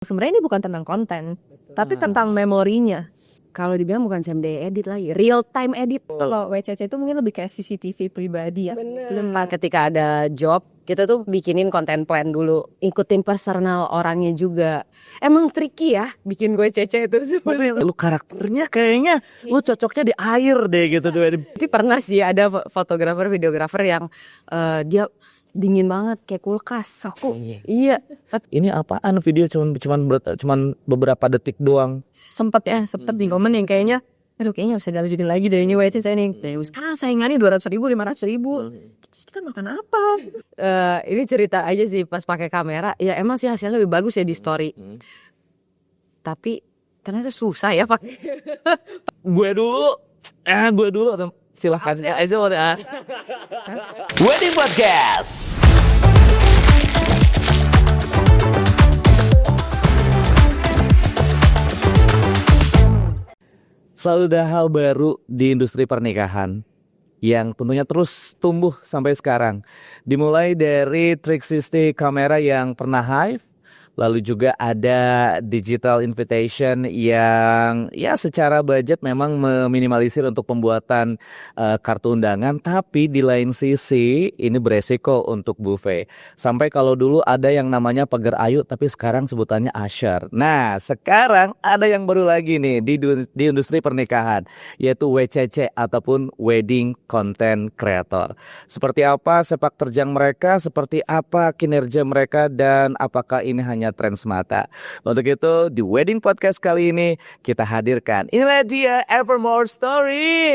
Sebenarnya ini bukan tentang konten, tapi tentang memorinya. Kalau dibilang bukan same day edit lagi, real time edit. Kalau WCC itu mungkin lebih kayak CCTV pribadi ya. Ketika ada job, kita tuh bikinin konten plan dulu, ikutin personal orangnya juga. Emang tricky ya bikin gue cece itu sebenarnya. Lu karakternya kayaknya lu cocoknya di air deh gitu tuh. Tapi pernah sih ada fotografer, videografer yang dia dingin banget kayak kulkas. Aku iya. Ini apaan video cuman beberapa detik doang. Sempet di momen yang kayaknya kayaknya bisa dilanjutin lagi deh ini WCC nih. Sekarang saingannya 200.000, 500.000. Terus kita makan apa? Ini cerita aja sih pas pakai kamera. Ya emang sih hasilnya lebih bagus ya di story. Tapi ternyata susah ya pakai. Gue dulu silahkan aja udah. Wedding Podcast. Selalu ada hal baru di industri pernikahan yang tentunya terus tumbuh sampai sekarang. Dimulai dari 360 kamera yang pernah hype, lalu juga ada digital invitation yang ya secara budget memang meminimalisir untuk pembuatan kartu undangan, tapi di lain sisi ini beresiko untuk buffet. Sampai kalau dulu ada yang namanya pagar ayu, tapi sekarang sebutannya usher. Nah, sekarang ada yang baru lagi nih di industri pernikahan, yaitu WCC ataupun Wedding Content Creator. Seperti apa sepak terjang mereka, seperti apa kinerja mereka, dan apakah ini hanya tren semata. Untuk itu di Wedding Podcast kali ini kita hadirkan, inilah dia Evermore Story.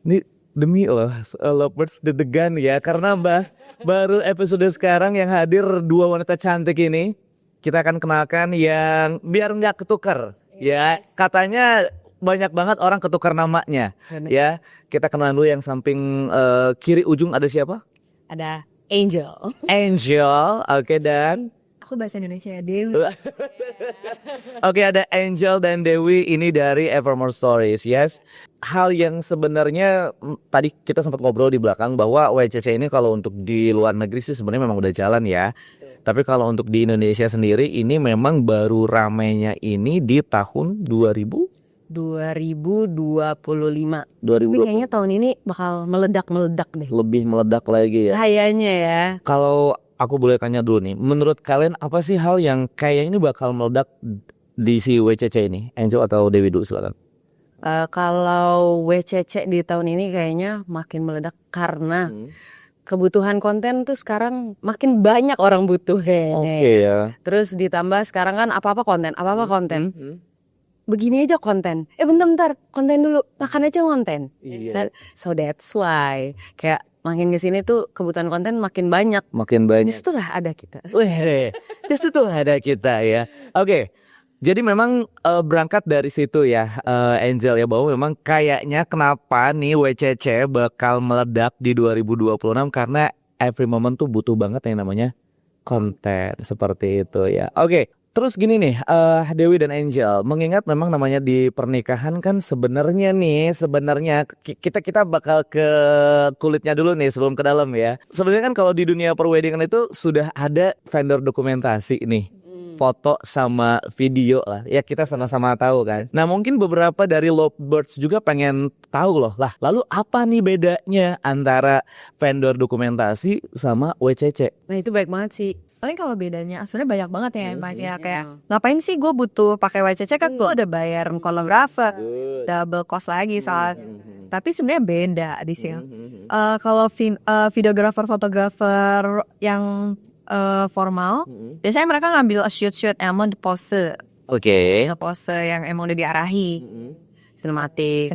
Ini demi lovers deg-degan ya, karena baru episode sekarang yang hadir dua wanita cantik ini. Kita akan kenalkan yang biar nggak ketukar ya, katanya banyak banget orang ketukar namanya. Ya, kita kenalan dulu yang samping kiri ujung ada siapa? Ada Angel. Angel, oke, dan Aku bahasa Indonesia ya, Dewi. oke, ada Angel dan Dewi ini dari Evermore Stories. Yes. Hal yang sebenarnya tadi kita sempat ngobrol di belakang bahwa WCC ini kalau untuk di luar negeri sih sebenarnya memang udah jalan ya. Tapi kalau untuk di Indonesia sendiri ini memang baru ramainya ini di tahun 2025. 2020. Tapi kayaknya tahun ini bakal meledak deh. Lebih meledak lagi ya. Kayaknya ya. Kalau aku boleh tanya dulu nih, menurut kalian apa sih hal yang kayaknya ini bakal meledak di si WCC ini? Angel atau Dewi dulu silakan. Kalau WCC di tahun ini kayaknya makin meledak karena kebutuhan konten tuh sekarang makin banyak orang butuh kayaknya. Oke ya. Terus ditambah sekarang kan apa-apa konten. Begini aja konten. Bentar, konten dulu. Makan aja konten. Iya. So that's why kayak makin kesini tuh kebutuhan konten makin banyak. Makin banyak. Disitulah ada kita. Disitulah ada kita ya. Oke. Jadi memang berangkat dari situ ya, Angel ya, bahwa memang kayaknya kenapa nih WCC bakal meledak di 2026 karena every moment tuh butuh banget yang namanya konten seperti itu ya. Oke. Terus gini nih, Dewi dan Angel, mengingat memang namanya di pernikahan kan sebenarnya kita bakal ke kulitnya dulu nih sebelum ke dalam ya. Sebenarnya kan kalau di dunia perweddingan itu sudah ada vendor dokumentasi nih. Foto sama video lah, ya kita sama-sama tahu kan. Nah mungkin beberapa dari lovebirds juga pengen tahu loh, lah lalu apa nih bedanya antara vendor dokumentasi sama WCC? Nah itu baik banget sih. Paling kalau bedanya sebenarnya banyak banget ya Mas ya, kayak ngapain sih gue butuh pakai WCC kan gue udah bayar koreografer, double cost lagi soal. Tapi sebenarnya beda di sini. Kalau videografer, fotografer yang formal, biasanya mereka ngambil shoot emang di pose. Oke. Pose yang emang udah diarahi. Sinematik.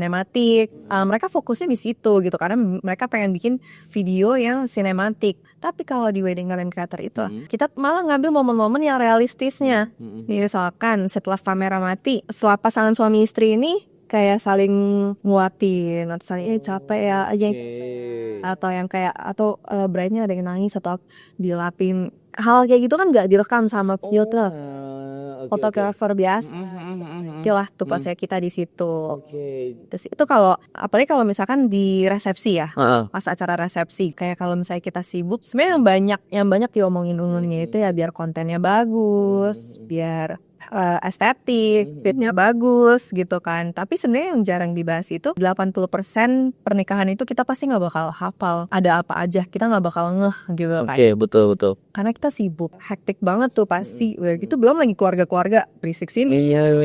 Mereka fokusnya di situ gitu karena mereka pengen bikin video yang sinematik. Tapi kalau di wedding content creator itu kita malah ngambil momen-momen yang realistisnya. Misalkan setelah kamera mati, setelah pasangan suami istri ini kayak saling nguatin atau saling capek ya aja, atau yang kayak bride-nya ada yang nangis atau dilapin, hal kayak gitu kan nggak direkam sama filter. fotografer biasa. Itulah tugasnya kita di situ. Oke. Terus itu kalau apalagi kalau misalkan di resepsi ya, Heeh. pas acara resepsi, kayak kalau misalnya kita sibuk, sebenarnya yang banyak diomongin dulunya itu ya biar kontennya bagus, biar estetik, fitnya bagus gitu kan. Tapi sebenarnya yang jarang dibahas itu 80% pernikahan itu kita pasti nggak bakal hafal ada apa aja, kita nggak bakal ngeh gitu kan. Oke, betul. Karena kita sibuk, hektik banget tuh pasti. Udah gitu belum lagi keluarga berisik sini. Iya,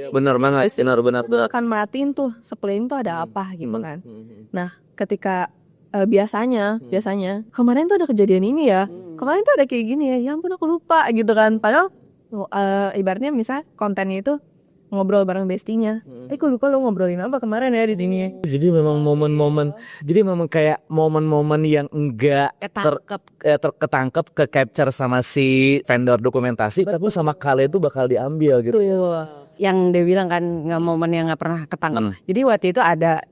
benar banget, benar. Akan merhatiin tuh sekeliling tuh ada apa gitu kan. Nah, ketika biasanya kemarin tuh ada kejadian ini ya, kemarin tuh ada kayak gini ya, ya ampun aku lupa gitu kan. Padahal ibaratnya misal kontennya itu ngobrol bareng bestinya. Aku lupa lo ngobrolin apa kemarin ya di sini. Jadi memang memang kayak momen-momen yang enggak ketangkep ke capture sama si vendor dokumentasi, tapi sama kalian itu bakal diambil gitu. Yang dia bilang kan nggak momen yang nggak pernah ketangkap. Jadi waktu itu ada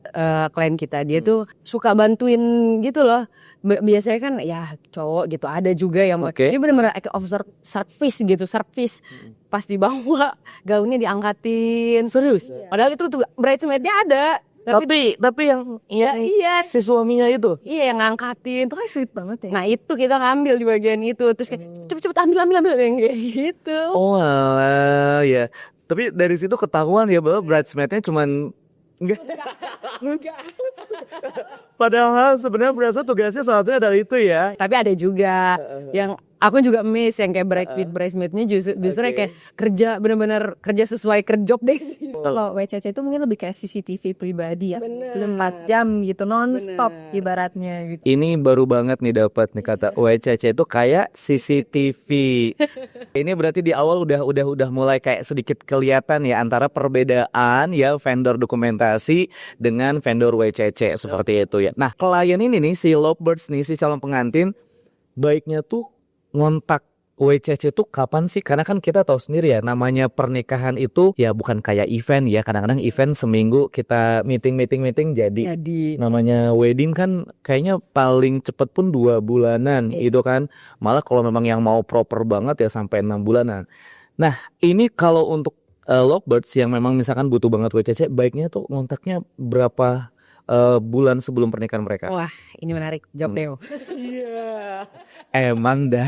klien kita, dia tuh suka bantuin gitu loh. Biasanya kan ya cowok gitu, ada juga yang dia benar-benar service. Pas dibawa gaunnya diangkatin serius. Padahal itu tuh bridesmaidnya ada. Tapi yang iya si suaminya itu. Iya yang ngangkatin tuh kayak sweet banget ya. Nah itu kita ngambil di bagian itu, terus kayak cepet-cepet ambil yang kayak gitu. Oh alah, ya. Tapi dari situ ketahuan ya bahwa bridesmaidnya cuman enggak. Padahal sebenarnya berasa tugasnya salah satunya dari itu ya. Tapi ada juga yang aku juga miss yang kayak bridesmaidnya justru kayak kerja benar-benar kerja sesuai job desk. Kalau WCC itu mungkin lebih kayak CCTV pribadi ya, 24 jam gitu non-stop ibaratnya gitu. Ini baru banget nih dapat nih kata WCC itu kayak CCTV. Ini berarti di awal udah mulai kayak sedikit kelihatan ya antara perbedaan ya vendor dokumentasi dengan vendor WCC seperti itu ya. Nah, klien ini nih si Lovebirds nih si calon pengantin baiknya tuh ngontak WCC tuh kapan sih? Karena kan kita tahu sendiri ya namanya pernikahan itu ya bukan kayak event ya. Kadang-kadang event seminggu kita meeting jadi. Namanya wedding kan kayaknya paling cepet pun 2 bulanan gitu kan. Malah kalau memang yang mau proper banget ya sampai 6 bulanan. Nah ini kalau untuk Lovebirds yang memang misalkan butuh banget WCC, baiknya tuh ngontaknya berapa bulan sebelum pernikahan mereka? Wah ini menarik, jawab Deo. Emang dah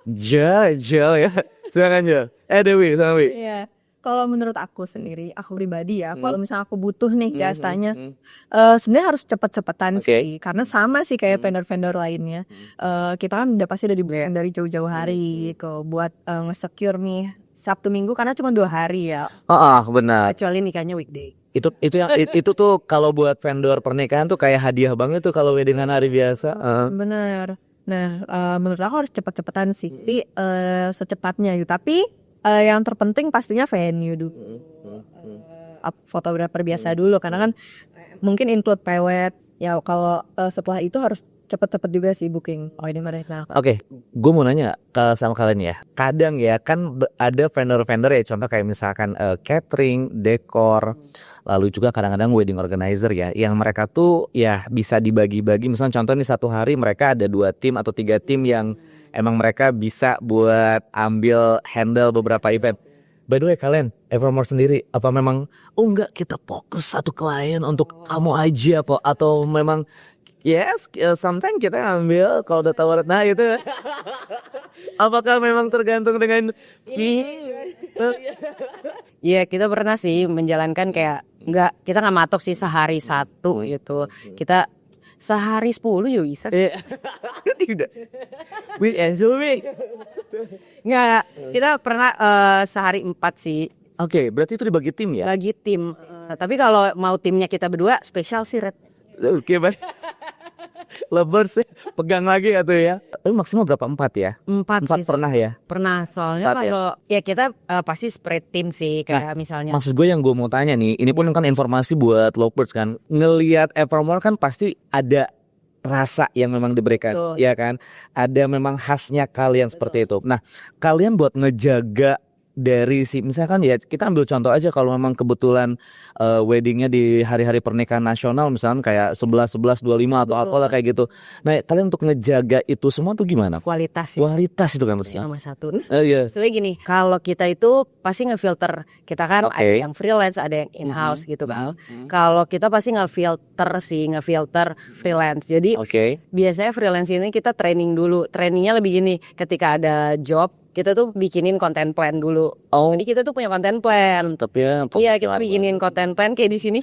jauh ya. Silakan Jo. Dewi. Iya. Kalau menurut aku sendiri, aku pribadi ya, kalau misalnya aku butuh nih jasanya, sebenarnya harus cepet-cepetan sih, karena sama sih kayak vendor-vendor lainnya. Kita kan pasti udah dibelikan dari jauh-jauh hari, buat nge-secure nih Sabtu Minggu karena cuma 2 hari ya. Benar. Kecuali nikahnya weekday. Itu tuh kalau buat vendor pernikahan tuh kayak hadiah banget tuh kalau weddingan hari biasa. Benar. Nah, menurut aku harus cepet-cepetan sih, secepatnya gitu. Tapi yang terpenting pastinya venue dulu, fotografer biasa dulu, karena kan mungkin include pewet. Ya kalau setelah itu harus cepet-cepet juga sih booking. Ini mereka. Oke, gue mau nanya sama kalian ya. Kadang ya kan ada vendor-vendor ya, contoh kayak misalkan catering, dekor, lalu juga kadang-kadang wedding organizer ya, yang mereka tuh ya bisa dibagi-bagi. Misalnya contoh nih satu hari mereka ada 2 tim atau 3 tim yang emang mereka bisa buat handle beberapa event. By the way kalian, Evermore sendiri apa memang enggak kita fokus satu klien untuk kamu aja po, atau memang yes, sometimes kita ambil kalau udah tawaran. Nah itu apakah memang tergantung dengan Iya kita pernah sih menjalankan kayak kita nggak matok sih sehari 1 gitu, kita sehari 10 juga bisa. Tidak. Nggak, kita pernah sehari 4 sih. Oke, berarti itu dibagi tim ya? Bagi tim. Tapi kalau mau timnya kita berdua spesial sih Red. Oke baik. Lovebirds sih pegang lagi atau ya? Tapi maksimal berapa? 4 ya? 4 sih. Pernah ya? Pernah, soalnya kalau ya kita pasti spread tim sih kayak misalnya. Maksud gue yang gue mau tanya nih, ini pun kan informasi buat Lovebirds kan. Ngelihat Evermore kan pasti ada rasa yang memang diberikan. Ya kan? Ada memang khasnya kalian seperti itu. Nah, kalian buat ngejaga dari si misalkan ya kita ambil contoh aja kalau memang kebetulan weddingnya di hari-hari pernikahan nasional misalkan kayak 11 25 atau apalah kayak gitu. Nah, kalian untuk ngejaga itu semua tuh gimana? Kualitas Kualitas itu kan sih nomor satu. Iya. Soalnya gini, kalau kita itu pasti ngefilter. Kita kan Oke. ada yang freelance, ada yang in-house gitu kan. Kalau kita pasti ngefilter freelance. Jadi Oke. biasanya freelance ini kita training dulu. Trainingnya lebih gini, ketika ada job kita tuh bikinin content plan dulu. Oh. Jadi kita tuh punya content plan. Tapi ya. Iya, kita bikinin content plan kayak di sini.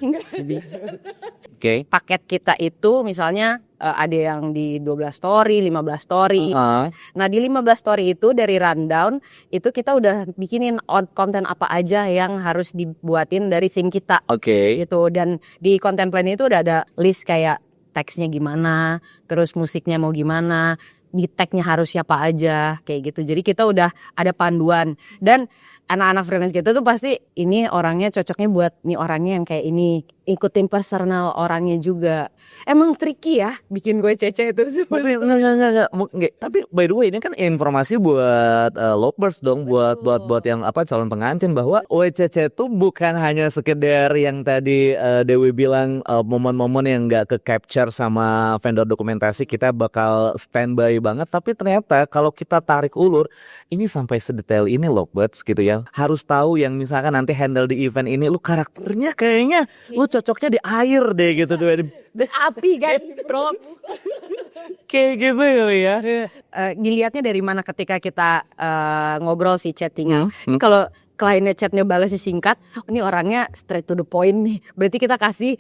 Oke. Paket kita itu misalnya ada yang di 12 story, 15 story. Nah, di 15 story itu dari rundown itu kita udah bikinin konten apa aja yang harus dibuatin dari theme kita. Oke. Gitu. Dan di content plan itu udah ada list kayak teksnya gimana, terus musiknya mau gimana, di tagnya harus siapa aja kayak gitu. Jadi kita udah ada panduan dan anak-anak freelance kita tuh pasti ini orangnya cocoknya buat nih orangnya yang kayak ini, ikutin personal orangnya juga. Emang tricky ya bikin gue cece itu. Enggak. Tapi by the way ini kan informasi buat lovebirds dong, buat yang calon pengantin bahwa WCC itu bukan hanya sekedar yang tadi Dewi bilang momen-momen yang nggak ke capture sama vendor dokumentasi kita bakal standby banget, tapi ternyata kalau kita tarik ulur ini sampai sedetail ini lovebirds gitu ya. Harus tahu yang misalkan nanti handle di event ini lu karakternya kayaknya lu cocoknya di air deh gitu tuh. Api kan, bro. Kayak gitu ya. Dilihatnya dari mana ketika kita ngobrol sih chattingnya. Kalau kliennya chatnya balasnya singkat, ini orangnya straight to the point nih. Berarti kita kasih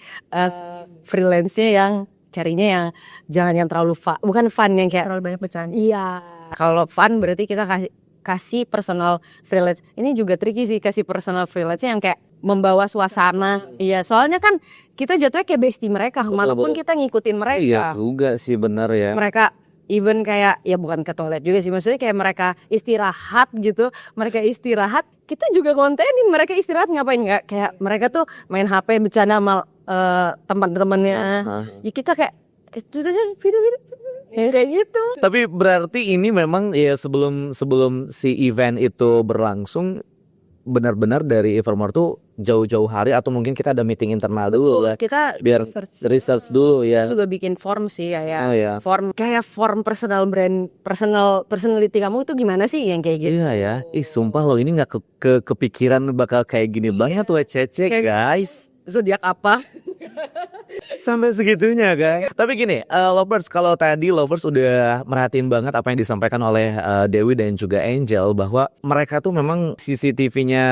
freelance-nya yang carinya yang jangan yang terlalu bukan fun yang kayak Terlalu banyak bercanda. iya. Kalau fun berarti kita kasih personal freelance. Ini juga tricky sih kasih personal freelance yang kayak membawa suasana. Iya, soalnya kan kita jatuhnya kayak bestie mereka, walaupun kita ngikutin mereka. Iya juga sih, benar ya. Mereka even kayak ya bukan ke toilet juga sih, maksudnya kayak mereka istirahat gitu. Mereka istirahat, kita juga kontenin mereka istirahat ngapain, nggak kayak mereka tuh main HP bercanda sama teman-temannya. Ya kita kayak itu video kayak gitu. Tapi berarti ini memang ya sebelum si event itu berlangsung benar-benar dari Evermore tuh jauh-jauh hari atau mungkin kita ada meeting internal dulu lah. Kita Biar research dulu ya. juga bikin form sih kayak iya. form personal brand, personality kamu itu gimana sih yang kayak gitu. Iya ya. Sumpah loh ini nggak kepikiran bakal kayak gini banget tuh WCC guys. Zodiak apa? Sampai segitunya guys. Tapi gini, lovers, kalau tadi lovers udah merhatiin banget apa yang disampaikan oleh Dewi dan juga Angel bahwa mereka tuh memang CCTV-nya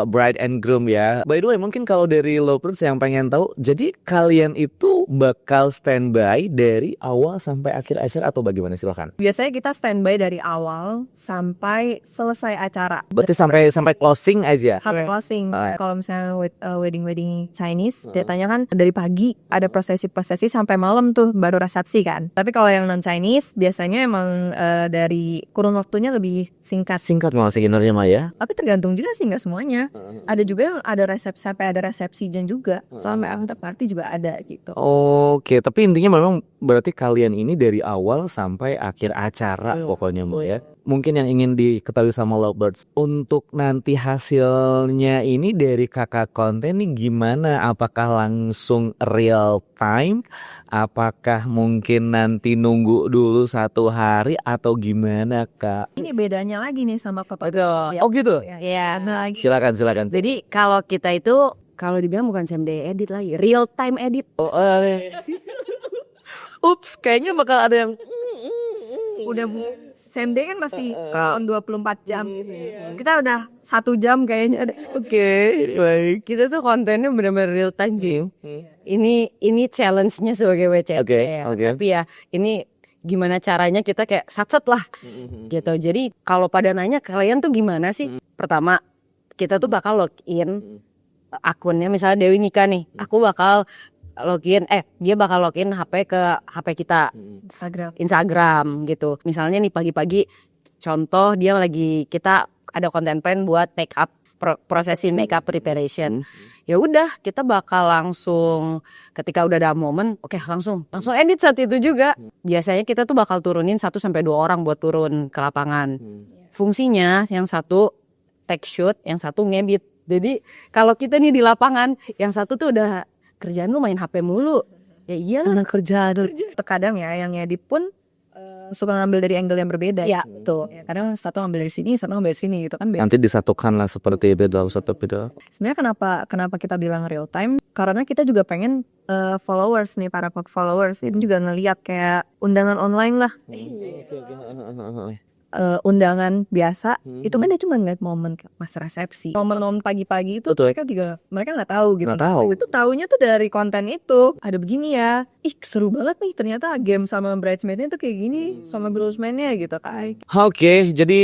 bride and groom ya. By the way, mungkin kalau dari lovers yang pengen tahu, jadi kalian itu bakal standby dari awal sampai akhir acara atau bagaimana, silakan. Biasanya kita standby dari awal sampai selesai acara. Berarti sampai closing aja. Sampai closing. Kalau misalnya wedding Chinese, datanya kan dari pagi ada prosesi sampai malam tuh baru resepsi kan. Tapi kalau yang non Chinese biasanya emang dari kurun waktunya lebih singkat. Singkat malah sebenarnya mah ya. Tapi tergantung juga sih, nggak semuanya. Ada juga yang ada resepsi sampai ada resepsi dan juga sampai after party juga ada gitu. Oke, tapi intinya memang berarti kalian ini dari awal sampai akhir acara pokoknya Mbak ya. Mungkin yang ingin diketahui sama lovebirds, untuk nanti hasilnya ini dari kakak konten nih gimana? Apakah langsung real time? Apakah mungkin nanti nunggu dulu 1 hari atau gimana kak? Ini bedanya lagi nih sama Papa. Oh gitu? Ya, Silakan. jadi kalau kita itu kalau dibilang bukan same day edit lagi, real time edit. Ups, kayaknya bakal ada yang Udah same day kan masih on 24 jam. Kita udah 1 jam kayaknya ada. Oke, baik. Kita tuh kontennya benar-benar real time sih. Ini challenge-nya sebagai WCT ya. Tapi ya ini gimana caranya kita kayak satset lah gitu. Jadi kalau pada nanya kalian tuh gimana sih? Pertama kita tuh bakal login akunnya, misalnya Dewi nikah nih, aku bakal login dia bakal login HP ke HP kita Instagram gitu. Misalnya nih pagi-pagi contoh dia kita ada konten plan buat make up prosesi make up preparation. Ya udah kita bakal langsung ketika udah ada momen langsung edit saat itu juga. Biasanya kita tuh bakal turunin 1 sampai 2 orang buat turun ke lapangan. Fungsinya yang satu take shoot, yang satu ngedit. Jadi kalau kita nih di lapangan, yang satu tuh udah kerjaan lu main HP mulu. Ya iyalah kerjaan. Terkadang ya yang ngedit pun suka ngambil dari angle yang berbeda. Ya, betul. Ya, kadang satu ngambil dari sini, satu ngambil dari sini gitu kan. Nanti disatukan lah seperti itu dalam satu video. Sebenarnya kenapa kita bilang real time? Karena kita juga pengen followers nih, para followers ini juga ngeliat kayak undangan online lah. Undangan biasa itu kan dia cuma ngeliat momen pas resepsi, momen pagi-pagi itu Betul. mereka nggak tahu gitu. Nggak tahu. Itu taunya tuh dari konten itu. Ada begini ya, seru banget nih ternyata game sama bridesmaidnya tuh kayak gini, sama groomsmaidnya gitu kan. Oke, jadi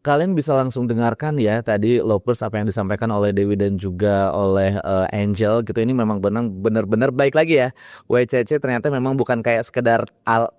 kalian bisa langsung dengarkan ya tadi Lovers apa yang disampaikan oleh Dewi dan juga oleh Angel gitu. Ini memang benar-benar baik lagi ya. WCC ternyata memang bukan kayak sekedar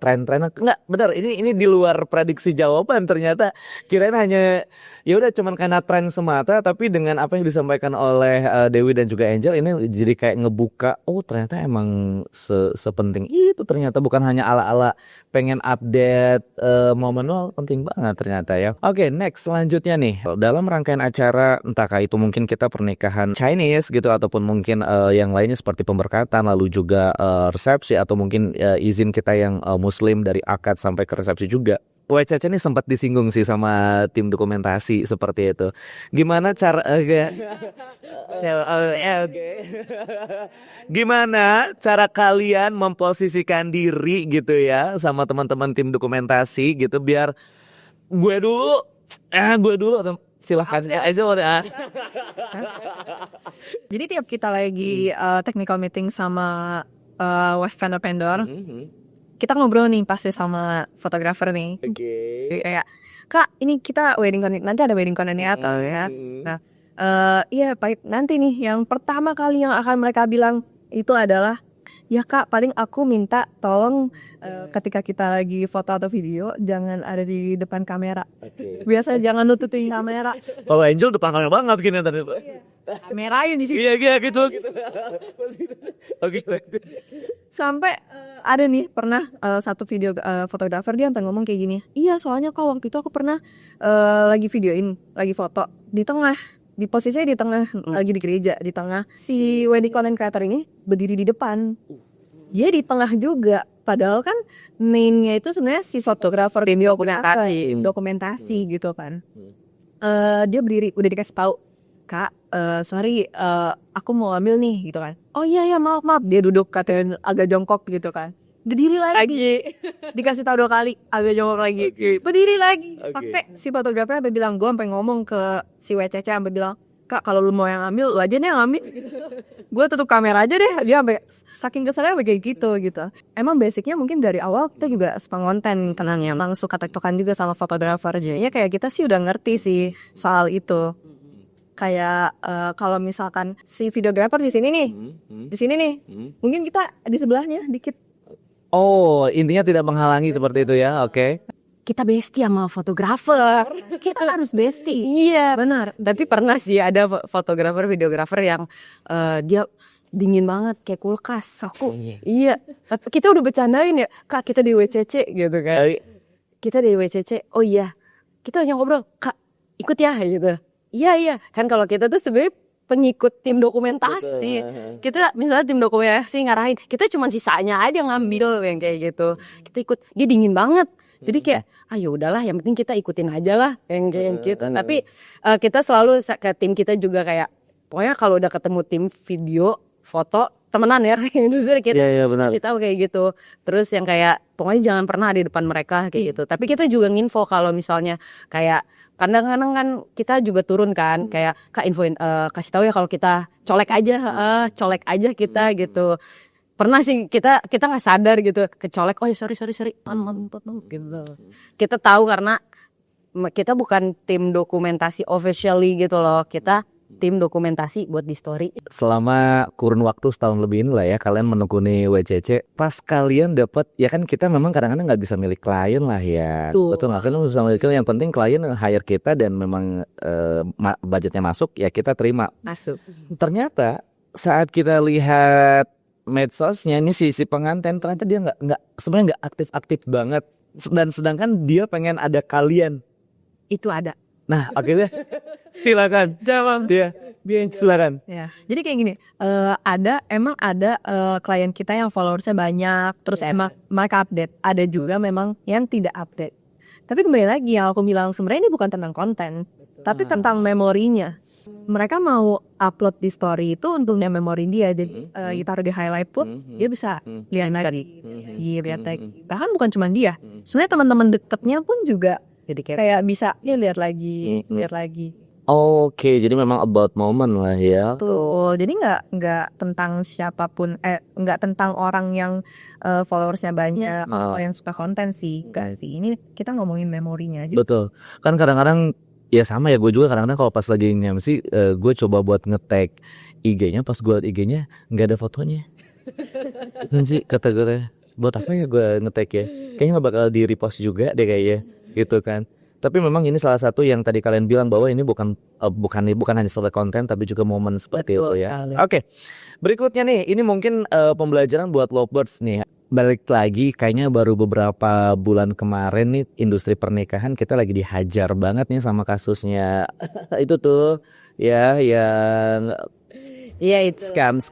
tren-tren. Enggak, benar. Ini di luar prediksi jawaban ternyata. Kirain hanya ya udah cuman karena tren semata, tapi dengan apa yang disampaikan oleh Dewi dan juga Angel ini jadi kayak ngebuka, oh ternyata emang sepenting itu, ternyata bukan hanya ala-ala pengen update momen, penting banget ternyata ya. Oke, next selanjutnya nih, dalam rangkaian acara entahkah itu mungkin kita pernikahan Chinese gitu ataupun mungkin yang lainnya seperti pemberkatan lalu juga resepsi atau mungkin izin kita yang Muslim dari akad sampai ke resepsi juga. WCC ini sempat disinggung sih sama tim dokumentasi seperti itu. Gimana cara gimana cara kalian memposisikan diri gitu ya sama teman-teman tim dokumentasi gitu biar gue dulu atau silahkan aja udah. Jadi tiap kita lagi technical meeting sama vendor, kita ngobrol nih pasti sama fotografer nih. Kayak, Kak, ini kita wedding connect, nanti ada wedding coordinator ya. Nah, iya baik, nanti nih yang pertama kali yang akan mereka bilang itu adalah, ya Kak, paling aku minta tolong ketika kita lagi foto atau video jangan ada di depan kamera. Biasa jangan nutupin kamera. Kalau Angel depan kamera banget gini tadi. Kamerain di situ. Iya gitu. Oke. Sampai ada nih pernah satu video fotografer dia ngomong kayak gini. Iya, soalnya kok waktu itu aku pernah lagi videoin, lagi foto di tengah, di posisinya di tengah, lagi di gereja di tengah. Si wedding content creator ini berdiri di depan. Dia di tengah juga. Padahal kan main-nya itu sebenarnya si fotografer dokumentasi gitu kan. Dia berdiri, udah dikasih tahu, Kak, sorry, aku mau ambil nih gitu kan. Oh iya maaf. Dia duduk katanya agak jongkok gitu kan. Berdiri lagi. Dikasih tahu 2 kali, agak jongkok lagi. Berdiri lagi. Sampai si fotografer sampai bilang, gue sampai ngomong ke si WCC sampai bilang, Kak, kalau lu mau yang ambil, lu aja nih yang ambil. Gue tutup kamera aja deh. Dia sampai saking kesannya kayak gitu. Emang basicnya mungkin dari awal kita juga suka konten, tenang ya. Emang suka tektokan juga sama fotografer aja. Ya kayak kita sih udah ngerti sih soal itu. Kayak kalau misalkan si videografer di sini nih, mungkin kita di sebelahnya dikit. Oh, intinya tidak menghalangi seperti itu ya, oke. Kita bestie sama fotografer. Kita harus bestie. Iya benar. Tapi pernah sih ada fotografer, videografer yang dia dingin banget kayak kulkas. Iya. Tapi kita udah bercandain ya, Kak, kita di WCC gitu kan. Kita di WCC. Oh iya. Kita hanya ngobrol, Kak, ikut ya gitu. Iya. Kan kalau kita tuh sebenarnya pengikut tim dokumentasi. Kita misalnya tim dokumentasi ngarahin, kita cuma sisanya aja ngambil yang kayak gitu. Kita ikut, dia dingin banget. Jadi kayak, ya udahlah, yang penting kita ikutin aja lah yang kayak gitu. Tapi kita selalu ke tim kita juga kayak, pokoknya kalau udah ketemu tim video, foto, temenan ya kayak gitu. Kita kasih tahu kayak gitu. Terus yang kayak, pokoknya jangan pernah di depan mereka kayak gitu. Tapi kita juga nginfo kalau misalnya kayak kadang-kadang kan kita juga turun kan, kayak Kak infoin, kasih tahu ya kalau kita colek aja kita gitu. Pernah sih kita nggak sadar gitu kecolek, oh ya sorry gitu. Kita tahu karena kita bukan tim dokumentasi officially gitu loh, kita tim dokumentasi buat di story. Selama kurun waktu setahun lebih ini lah ya kalian menekuni WCC, pas kalian dapat, ya kan kita memang kadang-kadang nggak bisa milik klien lah ya. Betul nggak, kan bisa milik klien, yang penting klien hire kita dan memang budgetnya masuk ya kita terima. Masuk. Ternyata saat kita lihat medsosnya ini si pengantin, ternyata dia sebenarnya nggak aktif banget, dan sedangkan dia pengen ada kalian. Itu ada. Nah, akhirnya silakan. Jawab dia. Silakan. Ya, jadi kayak gini, emang ada klien kita yang followersnya banyak, terus emang mereka update. Ada juga memang yang tidak update. Tapi kembali lagi yang aku bilang, sebenarnya ini bukan tentang konten, tapi tentang memorinya. Mereka mau upload di story itu untuk memori dia, jadi taruh di highlight pun dia bisa lihat lagi, lihat lagi. Bahkan bukan cuma dia, sebenarnya teman-teman dekatnya pun juga Jadi kayak bisa lihat lagi, lihat lagi. Oke, jadi memang about moment lah ya. Betul, jadi nggak tentang siapapun, nggak tentang orang yang followersnya banyak atau yang suka konten sih, enggak sih. Ini kita ngomongin memorinya aja. Betul. Kan kadang-kadang ya sama ya, gue juga kadang-kadang kalau pas lagi nge-MC gue coba buat nge-tag IG-nya, pas gue liat IG-nya nggak ada fotonya. Kan sih kata gue, buat apa ya gue nge-tag ya? Kayaknya nggak bakal di repost juga deh kayaknya, gitu kan. Tapi memang ini salah satu yang tadi kalian bilang bahwa ini bukan hanya soal konten tapi juga momen seperti itu ya. Oke. Berikutnya nih, ini mungkin pembelajaran buat lovebirds nih. Balik lagi kayaknya baru beberapa bulan kemarin nih industri pernikahan kita lagi dihajar banget nih sama kasusnya itu tuh ya yang it's scam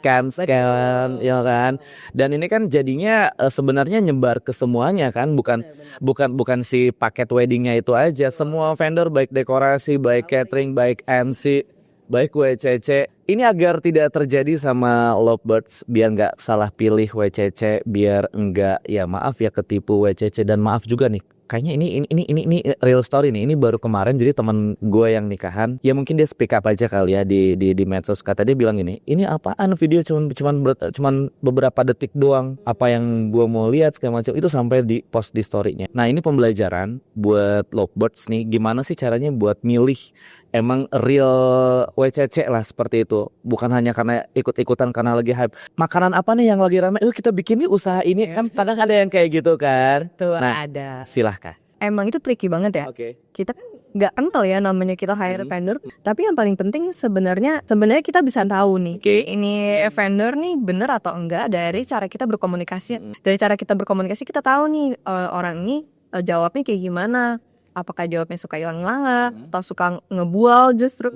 ya kan. Dan ini kan jadinya sebenarnya nyebar ke semuanya kan, bukan si paket weddingnya itu aja, semua vendor baik dekorasi, baik catering, baik MC, baik WCC. Ini agar tidak terjadi sama lovebirds, biar nggak salah pilih WCC, biar enggak ya maaf ya ketipu WCC. Dan maaf juga nih, kayaknya ini real story nih. Ini baru kemarin, jadi teman gue yang nikahan, ya mungkin dia speak up aja kali ya di medsos. Kata dia bilang ini apaan, video cuman beberapa detik doang, apa yang gue mau lihat segala macam itu sampai di post di storynya. Nah, ini pembelajaran buat lovebirds nih, gimana sih caranya buat milih emang real WCC lah seperti itu, bukan hanya karena ikut-ikutan karena lagi hype. Makanan apa nih yang lagi ramai? Kita bikin nih usaha ini kan, kadang ada yang kayak gitu kan. tuh Nah, ada. silahkan. Emang itu tricky banget ya. Oke. Kita nggak kental ya namanya kita hire vendor. Tapi yang paling penting sebenarnya kita bisa tahu nih, ini vendor nih bener atau enggak dari cara kita berkomunikasi. Dari cara kita berkomunikasi kita tahu nih orang ini jawabnya kayak gimana. Apakah jawabnya suka hilang-hilangan atau suka ngebual justru.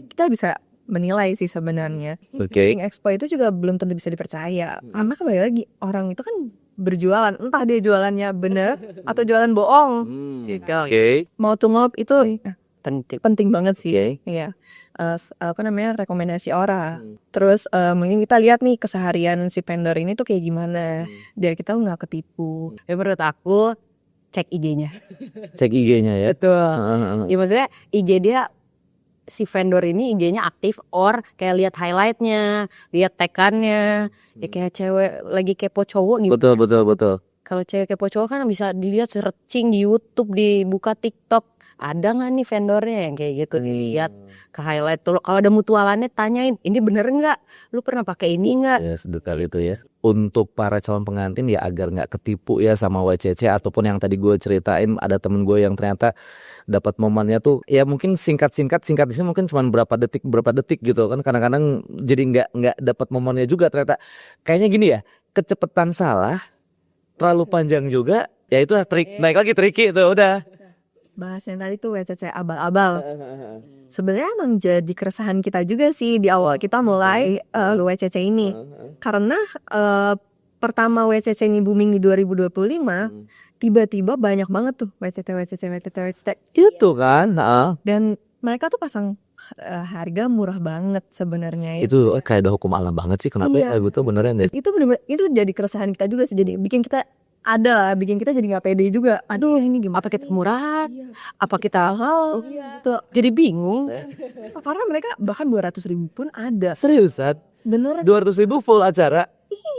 Kita bisa menilai sih sebenarnya. Oke. Expo itu juga belum tentu bisa dipercaya. Karena kembali lagi orang itu kan berjualan, entah dia jualannya bener atau jualan bohong. Oke. Mau to mouth itu Penting. banget sih. Iya. Rekomendasi orang. Terus mungkin kita lihat nih keseharian si vendor ini tuh kayak gimana. Biar kita nggak ketipu. Ya menurut aku cek IG-nya. Cek IG-nya ya. Betul. Ya maksudnya IG dia, si vendor ini IG-nya aktif, or kayak lihat highlight-nya, lihat tag-annya. Ya kayak cewek lagi kepo cowok gitu. Betul. Kalau cewek kepo cowok kan bisa dilihat searching di YouTube, dibuka TikTok. Ada nggak nih vendornya yang kayak gitu, dilihat ke highlight tuh. Kalau ada mutualannya tanyain, ini bener nggak? Lu pernah pakai ini nggak? Ya sedekal itu ya. Untuk para calon pengantin ya agar nggak ketipu ya sama WCC ataupun yang tadi gue ceritain, ada temen gue yang ternyata dapat momennya tuh ya mungkin singkat di sini mungkin cuma berapa detik gitu kan, kadang-kadang jadi nggak dapat momennya juga ternyata. Kayaknya gini ya, kecepatan salah, terlalu panjang juga, ya itu trik, naik lagi tricky itu udah. Bahas yang tadi tuh WCC abal-abal. Sebenarnya emang jadi keresahan kita juga sih di awal kita mulai WCC ini. Karena pertama WCC ini booming di 2025, tiba-tiba banyak banget tuh WCC. Itu kan, Dan mereka tuh pasang harga murah banget sebenarnya. Itu kayak ada hukum alam banget sih, kenapa ya itu beneran deh. Itu bener-bener, itu jadi keresahan kita juga sih, jadi bikin kita bikin kita jadi nggak pede juga. Aduh, ini gimana? Apa kita murah? Apa kita mahal? Jadi bingung. Karena mereka bahkan 200.000 pun ada. Seriusan? Beneran? 200.000 full acara?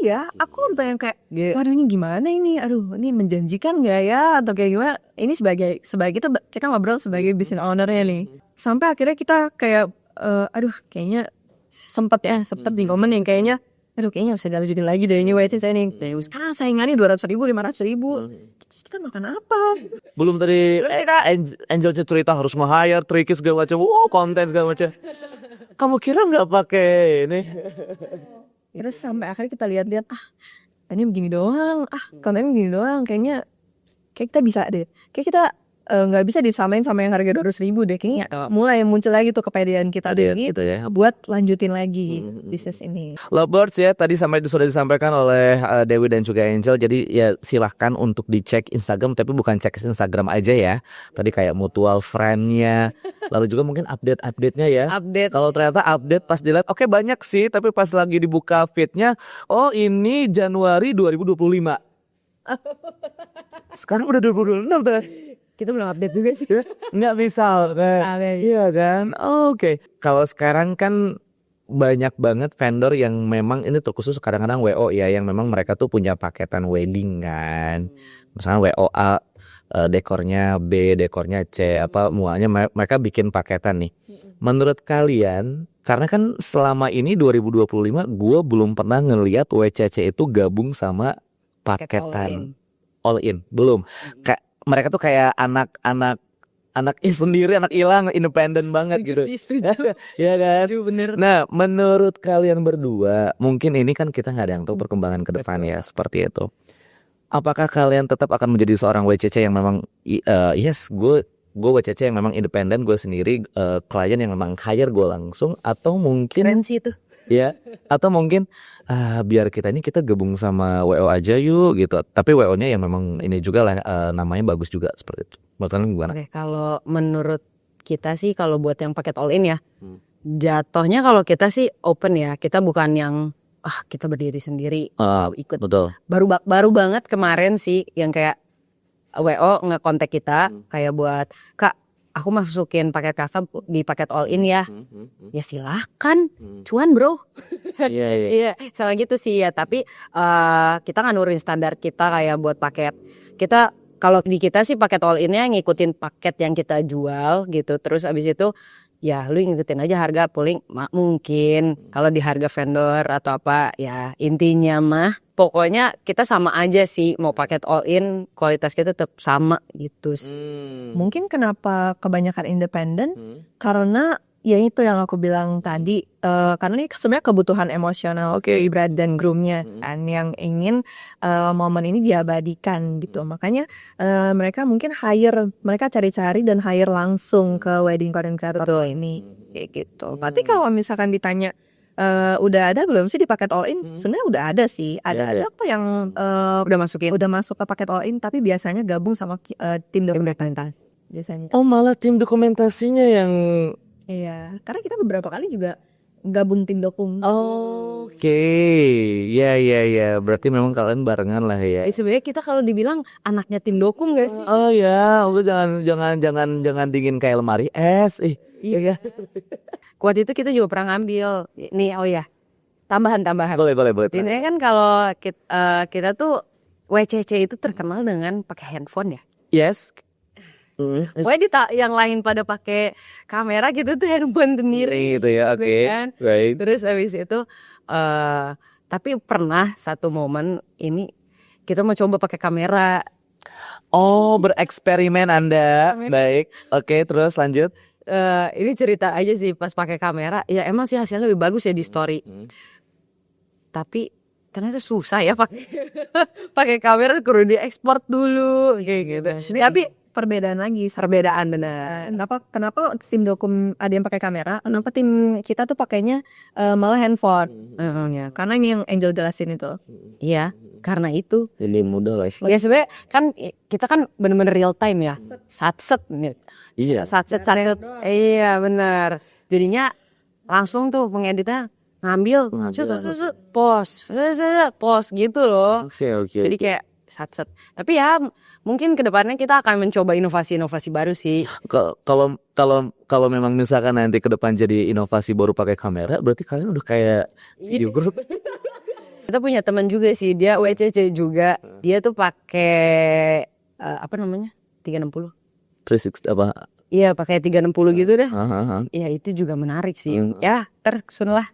Iya, aku pengen kayak, waduh ini gimana ini? Aduh, ini menjanjikan nggak ya? Atau kayak gimana? Ini sebagai kita ngobrol sebagai business ownernya nih. Sampai akhirnya kita kayak, aduh, kayaknya sempet di komen yang kayaknya, aduh kayaknya bisa dilanjutin lagi deh ini WCC nih. Sekarang saingannya 200.000, 500.000. Kita makan apa? Belum tadi Angel cerita harus nge-hire Trikis segala macam, konten segala macam. Kamu kira nggak pakai ini? Terus sampai akhirnya kita lihat-lihat, ini begini doang, kontennya begini doang, kayak kita bisa deh. Kayak kita nggak bisa disamain sama yang harga 200.000 deh kayaknya. Mulai muncul lagi tuh kepedean kita gitu ya. buat lanjutin lagi bisnis ini. Lovebirds ya, tadi sudah disampaikan oleh Dewi dan juga Angel. Jadi ya silahkan untuk dicek Instagram, tapi bukan cek Instagram aja ya. Tadi kayak mutual friend-nya, lalu juga mungkin update-nya ya. Kalau ternyata update pas dilihat, oke banyak sih, tapi pas lagi dibuka feed-nya, oh ini Januari 2025. Sekarang udah 2026 tuh. Kita belum update juga sih. Nggak misal kan? Iya kan? Oke. Kalau sekarang kan banyak banget vendor yang memang ini terkhusus kadang-kadang WO ya, yang memang mereka tuh punya paketan wedding kan. Misalnya WO A, dekornya B, dekornya C, apa muanya mereka bikin paketan nih. Menurut kalian, karena kan selama ini 2025 gue belum pernah ngelihat WCC itu gabung sama paketan all in. Belum. Kayak mereka tuh kayak anak sendiri, anak hilang, independen banget gitu. Ya kan? Bener. Nah, menurut kalian berdua, mungkin ini kan kita nggak ada yang tahu perkembangan ke depan ya, seperti itu. Apakah kalian tetap akan menjadi seorang WCC yang memang yes, gue WCC yang memang independen, gue sendiri, klien yang memang hire gue langsung, atau mungkin Keren sih itu. ya, atau mungkin biar kita gabung sama WO aja yuk gitu. Tapi WO-nya yang memang ini juga lah, namanya bagus juga seperti itu. Menurut kalian gimana? Oke, kalau menurut kita sih kalau buat yang paket all in ya, jatuhnya kalau kita sih open ya. Kita bukan yang kita berdiri sendiri ikut. Betul. Baru banget kemarin sih yang kayak WO nge-kontak kita kayak buat Kak, aku masukin paket kakak di paket all in ya. Ya silahkan, cuan bro. Iya, salah gitu sih ya. Tapi kita nggak nurunin standar kita kayak buat paket. Kita kalau di kita sih paket all innya ngikutin paket yang kita jual gitu. Terus abis itu ya lu ngikutin aja harga paling mungkin. Kalau di harga vendor atau apa ya intinya mah pokoknya kita sama aja sih, mau paket all in kualitas kita tetap sama gitu sih. Mungkin kenapa kebanyakan independen karena ya itu yang aku bilang tadi, karena ini sebenarnya kebutuhan emosional bride dan groomnya kan yang ingin momen ini diabadikan gitu. Makanya mereka mungkin mereka cari-cari dan hire langsung ke wedding coordinator ini kayak gitu. Berarti kalau misalkan ditanya udah ada belum sih di paket all in? Sebenarnya udah ada sih. Ada apa yang udah masuk ke paket all in, tapi biasanya gabung sama tim dokumentasi biasanya. Oh, malah tim dokumentasinya yang Iya, karena kita beberapa kali juga gabung tim dokum. Oke, ya. Berarti memang kalian barengan lah ya. Sebenarnya kita kalau dibilang anaknya tim dokum gak sih? Oh ya, udah jangan dingin kayak lemari es. Iya. Kuat itu kita juga pernah ngambil. Nih, tambahan. Boleh. Ini kan kalau kita tuh WCC itu terkenal dengan pakai handphone ya. Yes. Pokoknya yang lain pada pakai kamera gitu tuh handphone sendiri Gitu ya, oke. kan? Right. Terus habis itu tapi pernah satu momen ini kita mau coba pakai kamera. Oh, bereksperimen Anda. Baik. Oke, terus lanjut. Ini cerita aja sih pas pakai kamera. Ya emang sih hasilnya lebih bagus ya di story. Tapi ternyata susah ya pakai kamera, kudu diekspor dulu kayak gitu. Tapi Perbedaan benar. Kenapa tim dokum ada yang pakai kamera? Kenapa tim kita tuh pakainya malah handphone? Karena ini yang Angel jelasin itu. Iya, karena itu. Jadi mudah lah. Ya sebenarnya kan kita kan benar-benar real time ya. Satset nih. Iya. Satset. Iya benar. Jadinya langsung tuh pengeditnya ngambil post gitu loh. Oke. Jadi kayak satset. Tapi ya mungkin kedepannya kita akan mencoba inovasi-inovasi baru sih. Kalau memang misalkan nanti ke depan jadi inovasi baru pakai kamera, berarti kalian udah kayak video group. Kita punya teman juga sih, dia WCC juga. Dia tuh pakai 360. 360 apa? Iya, pakai 360 gitu deh. Iya, itu juga menarik sih. Ya, tersun lah.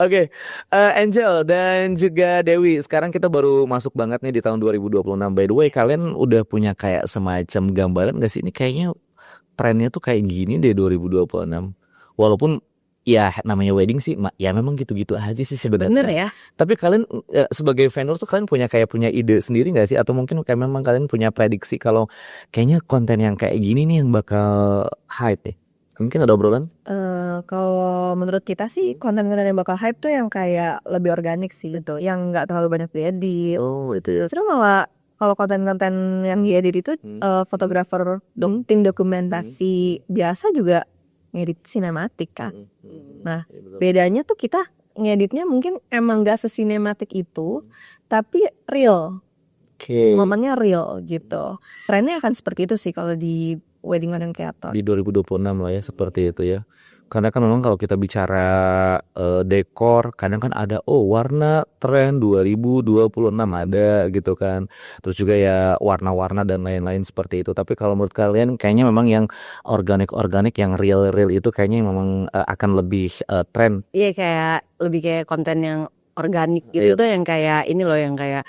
Oke, Angel dan juga Dewi, sekarang kita baru masuk banget nih di tahun 2026. By the way, kalian udah punya kayak semacam gambaran gak sih ini kayaknya trennya tuh kayak gini deh 2026. Walaupun ya namanya wedding sih, ya memang gitu-gitu aja sih sebenarnya. Bener ya. Tapi kalian sebagai vendor tuh kalian punya ide sendiri nggak sih? Atau mungkin kayak memang kalian punya prediksi kalau kayaknya konten yang kayak gini nih yang bakal hype nih? Mungkin ada obrolan? Kalau menurut kita sih konten-konten yang bakal hype tuh yang kayak lebih organik sih gitu, yang nggak terlalu banyak diedit. Oh itu ya. Justru malah kalau konten-konten yang diedit itu fotografer tim dokumentasi biasa juga ngedit sinematik kan. Nah bedanya tuh kita ngeditnya mungkin emang gak sesinematik itu, tapi real, momennya real gitu. Trennya akan seperti itu sih kalau di wedding content creator. Di 2026 lah ya seperti itu ya. Karena kan memang kalau kita bicara dekor, kadang kan ada warna tren 2026 ada gitu kan. Terus juga ya warna-warna dan lain-lain seperti itu. Tapi kalau menurut kalian kayaknya memang yang organik yang real itu kayaknya memang akan lebih tren. Iya, kayak lebih kayak konten yang organik gitu tuh, yang kayak ini loh, yang kayak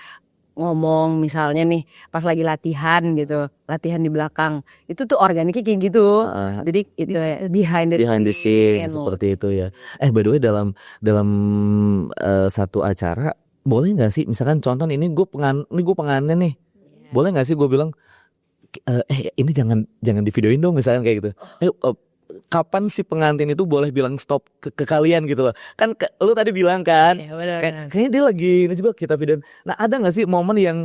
ngomong misalnya nih pas lagi latihan gitu, latihan di belakang itu tuh organiknya kayak gitu. Jadi itu ya, behind the scene seperti itu ya. By the way, dalam satu acara boleh nggak sih misalkan contoh ini gue pengantin nih, boleh nggak sih gue bilang ini jangan di videoin dong misalkan kayak gitu. Kapan si pengantin itu boleh bilang stop ke kalian gitu loh? Kan lu tadi bilang kan, kayaknya dia lagi ini juga kita videoin. Nah ada nggak sih momen yang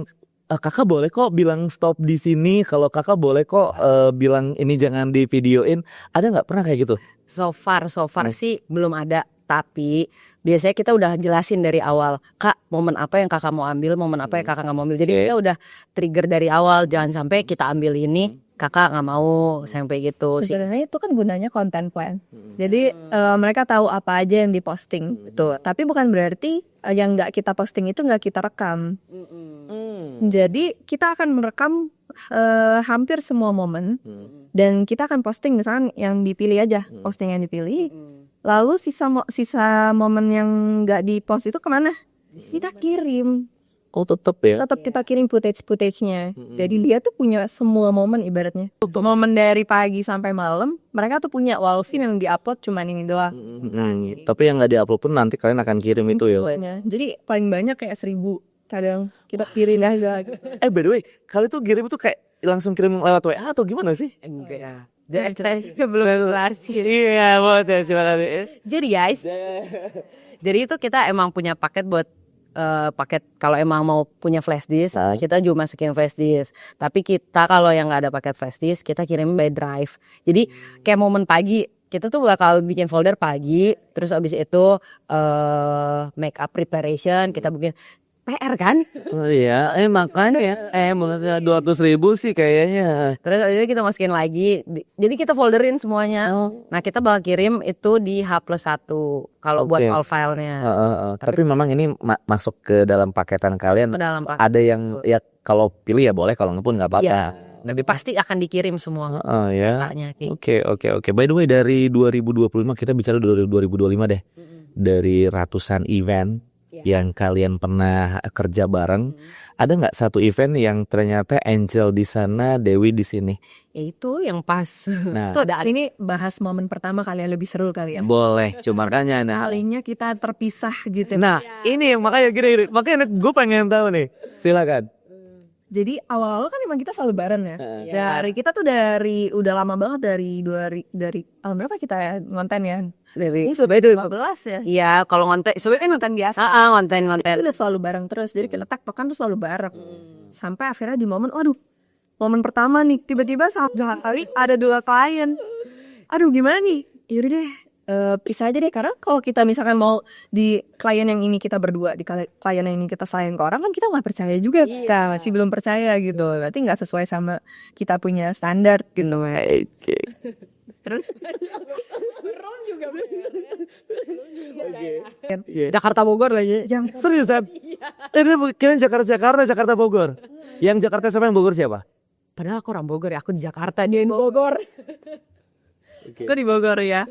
kakak boleh kok bilang stop di sini, kalau kakak boleh kok bilang ini jangan di videoin? Ada nggak pernah kayak gitu? So far sih belum ada. Tapi biasanya kita udah jelasin dari awal, Kak, momen apa yang kakak mau ambil, momen apa yang kakak nggak mau ambil. Jadi kita udah trigger dari awal, jangan sampai kita ambil ini, kakak nggak mau sampai gitu sih. Sebenarnya itu kan gunanya content plan. Jadi mereka tahu apa aja yang diposting gitu. Tapi bukan berarti yang nggak kita posting itu nggak kita rekam. Jadi kita akan merekam hampir semua momen dan kita akan posting misalkan yang dipilih aja, posting yang dipilih. Lalu sisa momen yang nggak dipost itu kemana? Kita kirim. Oh tetap ya? Tetap kita kirim footage-nya. Jadi dia tuh punya semua momen ibaratnya. Momen dari pagi sampai malam, mereka tuh punya, walau sih memang diupload cuman ini doang. Tapi yang nggak diupload pun nanti kalian akan kirim itu ya? Jadi paling banyak kayak 1.000 kadang kita kirim aja. By the way, kalian tuh kirim itu kayak langsung kirim lewat WA atau gimana sih? Enggak ya. Belum jelasin. Iya, jadi guys, jadi itu kita emang punya paket buat paket kalau emang mau punya flash disk, kita juga masukin flash disk. Tapi kita kalau yang nggak ada paket flash disk, kita kirim by drive. Jadi kayak momen pagi, kita tuh bakal bikin folder pagi, terus abis itu make up preparation, kita bikin PR kan? Oh iya, makanya ya 200.000 sih kayaknya. Terus itu kita masukin lagi, jadi kita folderin semuanya. Nah kita bakal kirim itu di H+1 kalau buat all filenya. Tapi memang ini masuk ke dalam paketan kalian. Ada yang ya kalau pilih ya boleh, kalau nggak pun nggak apa-apa. Ya, tapi pasti akan dikirim semua. Ya. Oke. By the way, dari 2025 kita bicara 2025 deh. Dari ratusan event yang kalian pernah kerja bareng, ada nggak satu event yang ternyata Angel di sana, Dewi di sini? Ya itu yang pas. Nah, tuh ini bahas momen pertama kali yang lebih seru kali ya. Boleh, cuma makanya kalinya kita terpisah gitu. Nah, ini makanya gini, makanya gue pengen tahu nih. Silakan. Jadi awal-awal kan emang kita selalu bareng ya. Dari kita tuh udah lama banget dari tahun berapa kita ya ngonten ya? Ini sebenarnya 2015 ya. Iya, kalau ngonten sebenarnya kan ngonten biasa. Ngonten. Itu udah selalu bareng terus. Jadi kita tektokan tuh selalu bareng. Sampai akhirnya di momen pertama nih tiba-tiba satu hari ada 2 klien. Aduh gimana nih? Yaudah deh. Pisah aja deh, karena kalau kita misalkan mau di klien yang ini kita berdua, di klien yang ini kita sayang ke orang kan kita nggak percaya juga, kita masih belum percaya gitu, berarti nggak sesuai sama kita punya standar gitu. Terus Jakarta Bogor lagi. Seriusan? Ini kalian Jakarta Bogor. Yang Jakarta siapa, yang Bogor siapa? Padahal aku orang Bogor ya, aku di Jakarta, dia di Bogor. Aku di Bogor ya.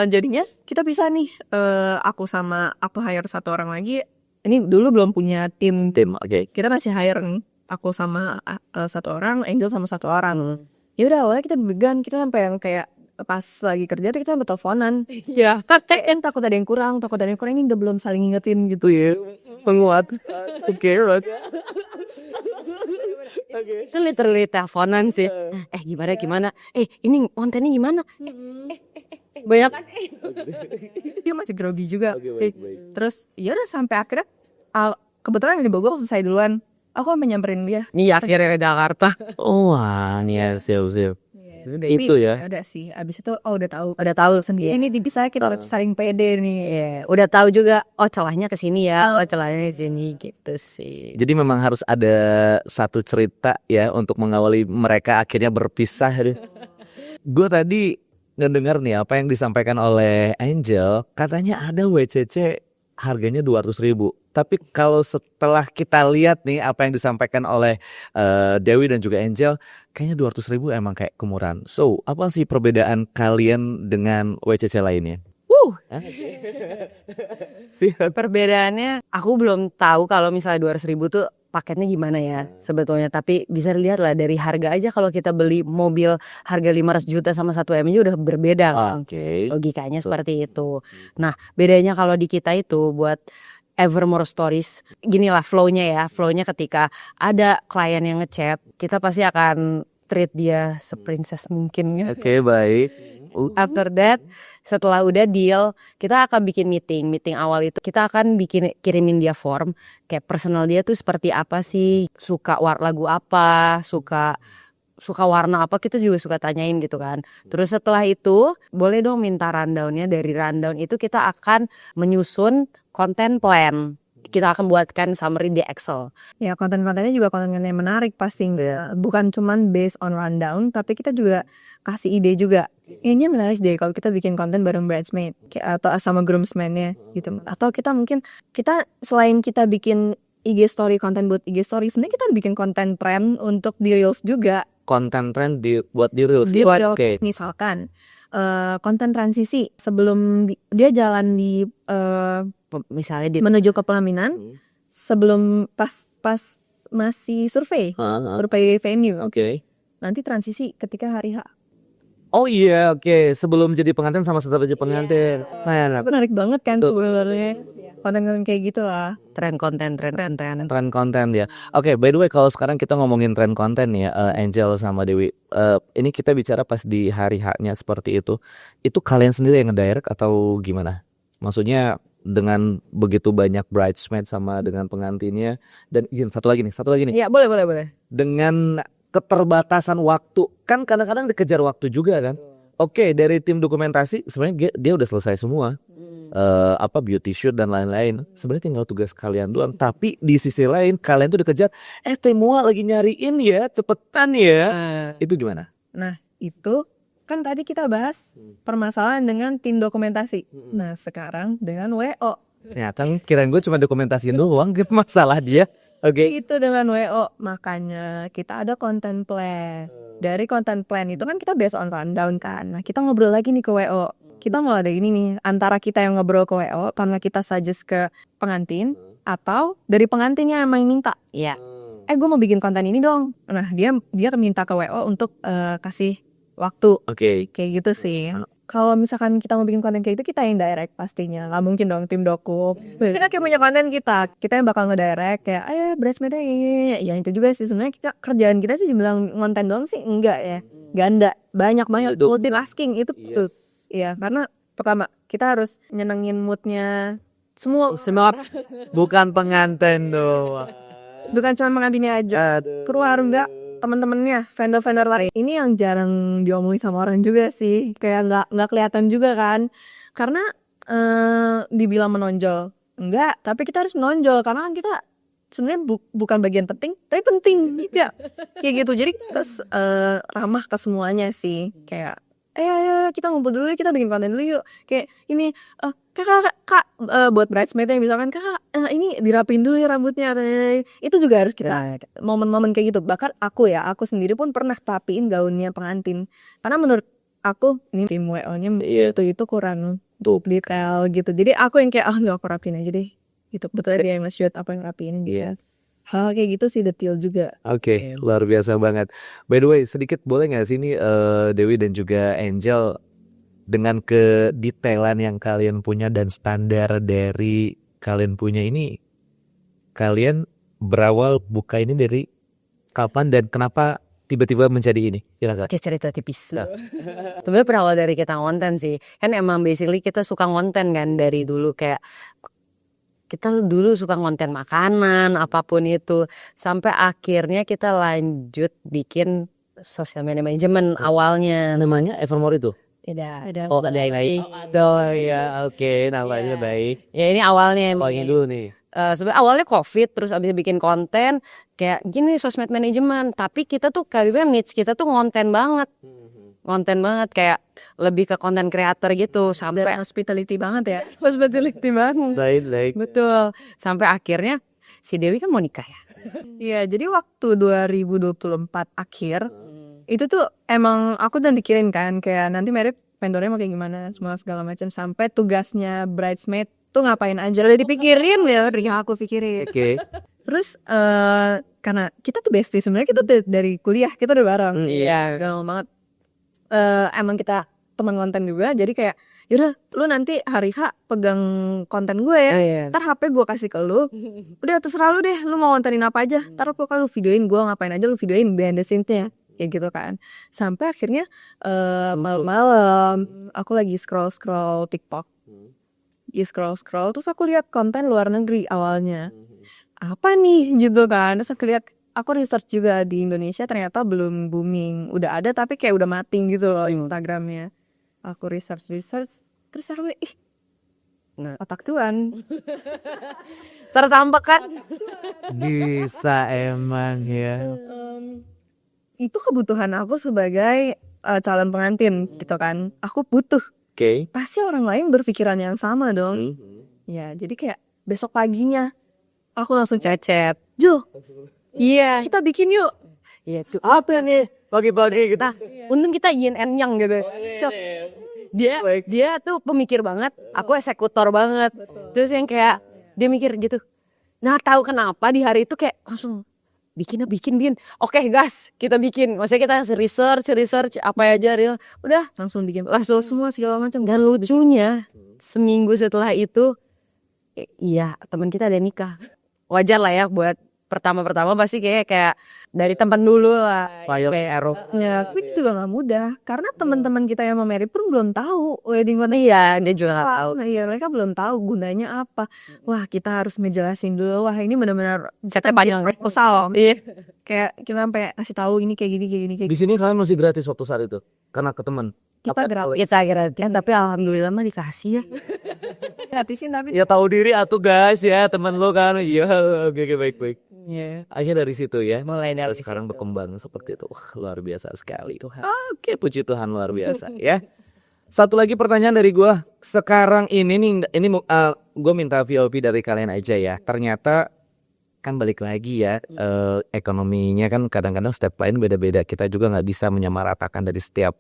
Jadinya kita bisa nih, aku hire 1 orang lagi. Ini dulu belum punya tim. Kita masih hire nih, aku sama 1 orang, Angel sama 1 orang. Ya udah awalnya kita began, kita sampai yang kayak pas lagi kerja tuh kita berteleponan. Ya, takut ada yang kurang, ini udah belum saling ngingetin gitu ya. Menguat. Oke, right. Itu literally teleponan sih. Gimana? Ini kontennya gimana? Banyak kan? Dia masih grogi juga. Baik. Terus ya udah sampai akhirnya kebetulan di Bogor selesai duluan. Aku sampai nyamperin dia. Nih akhirnya ke Jakarta. Wah, nih siap. Itu ya. Udah sih. Abis itu udah tahu sendiri. Ini dipisah kita harus saling pede nih. Udah tahu juga. Celahnya ke sini ya. Celahnya ke sini gitu sih. Jadi memang harus ada satu cerita ya untuk mengawali mereka akhirnya berpisah. Gue tadi ngedengar nih apa yang disampaikan oleh Angel, katanya ada WCC harganya 200.000. Tapi kalau setelah kita lihat nih apa yang disampaikan oleh Dewi dan juga Angel, kayaknya 200.000 emang kayak kemurahan. So, apa sih perbedaan kalian dengan WCC lainnya? Perbedaannya aku belum tahu kalau misalnya 200.000 tuh paketnya gimana ya sebetulnya, tapi bisa dilihat lah dari harga aja. Kalau kita beli mobil harga 500 juta sama 1 M aja udah berbeda kan. Logikanya seperti itu. Nah, bedanya kalau di kita itu buat Evermore Stories, ginilah flownya ketika ada klien yang ngechat, kita pasti akan treat dia seprincess mungkin. Oke, baik. After that, setelah udah deal, kita akan bikin meeting awal itu kita akan kirimin dia form kayak personal dia tuh seperti apa sih, suka lagu apa, suka warna apa, kita juga suka tanyain gitu kan. Terus setelah itu boleh dong minta rundownnya. Dari rundown itu kita akan menyusun content plan. Kita akan buatkan summary di Excel. Ya, konten-kontennya juga konten yang menarik pasti. Bukan cuman based on rundown, tapi kita juga kasih ide juga. Ini menarik deh kalau kita bikin konten bareng bridesmaid atau sama groomsman-nya gitu. Atau kita selain kita bikin IG story, konten buat IG story, sebenarnya kita bikin konten trend untuk di Reels juga. Konten trend buat di Reels. Okay. Misalkan konten transisi sebelum dia jalan di misalnya menuju ke pelaminan, sebelum pas masih survei venue. Oke. Nanti transisi ketika hari H. Oh iya, oke. Sebelum jadi pengantin sama setelah jadi pengantin. Menarik banget kan sebenarnya. Konten-konten kayak gitu lah. Tren konten ya. Oke, by the way kalau sekarang kita ngomongin tren konten ya, Angel sama Dewi. Ini kita bicara pas di hari H-nya seperti itu. Itu kalian sendiri yang ngedirect atau gimana? Maksudnya dengan begitu banyak bridesmaid sama dengan pengantinnya, dan satu lagi nih. Iya, boleh. Dengan keterbatasan waktu, kan kadang-kadang dikejar waktu juga kan. Oke, dari tim dokumentasi sebenarnya dia udah selesai semua. Beauty shoot dan lain-lain. Sebenarnya tinggal tugas kalian doang. Tapi di sisi lain kalian tuh dikejar, Temua lagi nyariin ya, cepetan ya. Itu gimana? Nah, itu kan tadi kita bahas permasalahan dengan tim dokumentasi. Nah, sekarang dengan WO. Ternyata kirain gue cuma dokumentasiin doang gitu masalah dia. Oke. Itu dengan WO, makanya kita ada content plan. Dari content plan itu kan kita based on rundown kan. Nah, kita ngobrol lagi nih ke WO. Kita mau ada ini nih, antara kita yang ngobrol ke WO karena kita suggest ke pengantin, atau dari pengantinnya yang minta. Iya. Gue mau bikin konten ini dong. Nah, dia minta ke WO untuk kasih waktu. Oke. Kayak gitu sih. Kalau misalkan kita mau bikin konten kayak gitu, kita yang direct pastinya. Gak mungkin dong tim doku. Kita kayak punya konten kita yang bakal ngedirect kayak, ayo bridesmaid ya itu juga sih sebenarnya kerjaan kita sih dibilang konten doang sih enggak ya. Ganda, banyak multitasking itu. Iya, karena pertama kita harus nyenengin moodnya semua. Bukan pengantin doang. Bukan cuma pengantinnya aja, keluarga, teman-temannya, vendor-vendor lain. Ini yang jarang diomongin sama orang juga sih, kayak nggak kelihatan juga kan, karena dibilang menonjol enggak, tapi kita harus menonjol karena kan kita sebenarnya bukan bagian penting, tapi penting gitu ya, kayak gitu. Jadi ramah ke semuanya sih, kayak ayo kita ngumpul dulu, kita bikin konten dulu yuk, kayak ini kak buat bridesmaid yang misalkan kakak ini dirapin dulu ya rambutnya, itu juga harus kita momen-momen kayak gitu. Bahkan aku sendiri pun pernah tapiin gaunnya pengantin karena menurut aku ini tim WO-nya itu kurang detail gitu, jadi aku yang kayak nggak aku rapiin aja deh gitu. Betul dia yang nge-shoot apa yang rapiin gitu. Hal kayak gitu sih detail juga. Oke, luar biasa banget. By the way, sedikit boleh nggak sih nih Dewi dan juga Angel dengan kedetailan yang kalian punya dan standar dari kalian punya ini, kalian berawal buka ini dari kapan dan kenapa tiba-tiba menjadi ini? Silakan. Oke, cerita tipis. Sebenarnya berawal dari kita konten sih. Kan emang basically kita suka konten kan dari dulu, kayak kita dulu suka konten makanan apapun itu, sampai akhirnya kita lanjut bikin social media management awalnya. Namanya Evermore itu? Tidak. Oh, ada yang lain. Oh ya, oke, namanya baik. Ya ini awalnya. Awalnya dulu nih. Sebenarnya awalnya COVID, terus abis bikin konten kayak gini sosmed manajemen, tapi kita tuh kayak niche kita tuh konten banget kayak lebih ke konten creator gitu, sampai Hospitality banget ya. hospitality banget. Baik. Betul, sampai akhirnya si Dewi kan mau nikah ya. Iya, jadi waktu 2024 akhir itu tuh emang aku udah dikirim kan kayak nanti Mary vendornya mau kayak gimana semua segala macam, sampai tugasnya bridesmaid tuh ngapain aja udah dipikirin ya, aku pikirin. Oke. Terus karena kita tuh bestie sebenarnya, kita tuh dari kuliah kita udah bareng. Iya. Gaul banget. Emang kita teman konten juga, jadi kayak yaudah lu nanti hari H pegang konten gue ya. Iya. Ntar HP gue kasih ke lu, udah terserah lu deh, lu mau kontenin apa aja. Ntar lu videoin gue ngapain aja, lu videoin behind the scenes-nya kayak gitu kan. Sampai akhirnya malam-malam aku lagi scroll TikTok, scroll terus aku lihat konten luar negeri awalnya. Apa nih gitu kan, terus aku lihat, aku research juga di Indonesia ternyata belum booming, udah ada tapi kayak udah mati gitu loh Instagramnya. Aku research terus aku otak tuan Tertampak kan? Bisa emang ya. Itu kebutuhan aku sebagai calon pengantin gitu kan, aku butuh. Oke. Pasti orang lain berpikiran yang sama dong. Ya jadi kayak besok paginya aku langsung Cecet. Jo, Iya. kita bikin yuk. Iya tuh. Apa nih pagi-pagi kita? Untung kita yin and yang gitu. Dia tuh pemikir banget, aku eksekutor banget. Terus yang kayak dia mikir gitu. Nah, tahu kenapa di hari itu kayak langsung bikin. Oke, gas, kita bikin. Maksudnya kita research apa aja dia. Udah langsung bikin. Langsung semua segala macam. Dan lucunya seminggu setelah itu iya, teman kita ada nikah. Wajar lah ya buat pertama pasti kayak dari teman dulu lah. Ya, tapi itu juga gak mudah karena teman-teman kita yang mau marry pun belum tahu wedding konten. Iya, dia juga nggak tahu. Nah, iya, mereka belum tahu gunanya apa. Wah, kita harus ngejelasin dulu. Wah, ini benar-benar Setnya panjang. proposal. Iya. Kayak kita sampai kasih tahu ini kayak gini. Di sini kalian masih gratis waktu saat itu karena ke teman. Kita gratis. Kita gratis, tapi alhamdulillah mah dikasih ya. Gratisin tapi Ya tahu diri atuh guys ya, teman lo kan. Iya, oke baik. Ya, akhirnya dari situ ya. Mulai dari sekarang berkembang seperti itu. Wah, luar biasa sekali Tuhan. Oke, puji Tuhan luar biasa ya. Satu lagi pertanyaan dari gua. Sekarang ini gua minta VOP dari kalian aja ya. Ternyata kan balik lagi ya, ekonominya kan kadang-kadang setiap klien beda-beda. Kita juga nggak bisa menyamaratakan dari setiap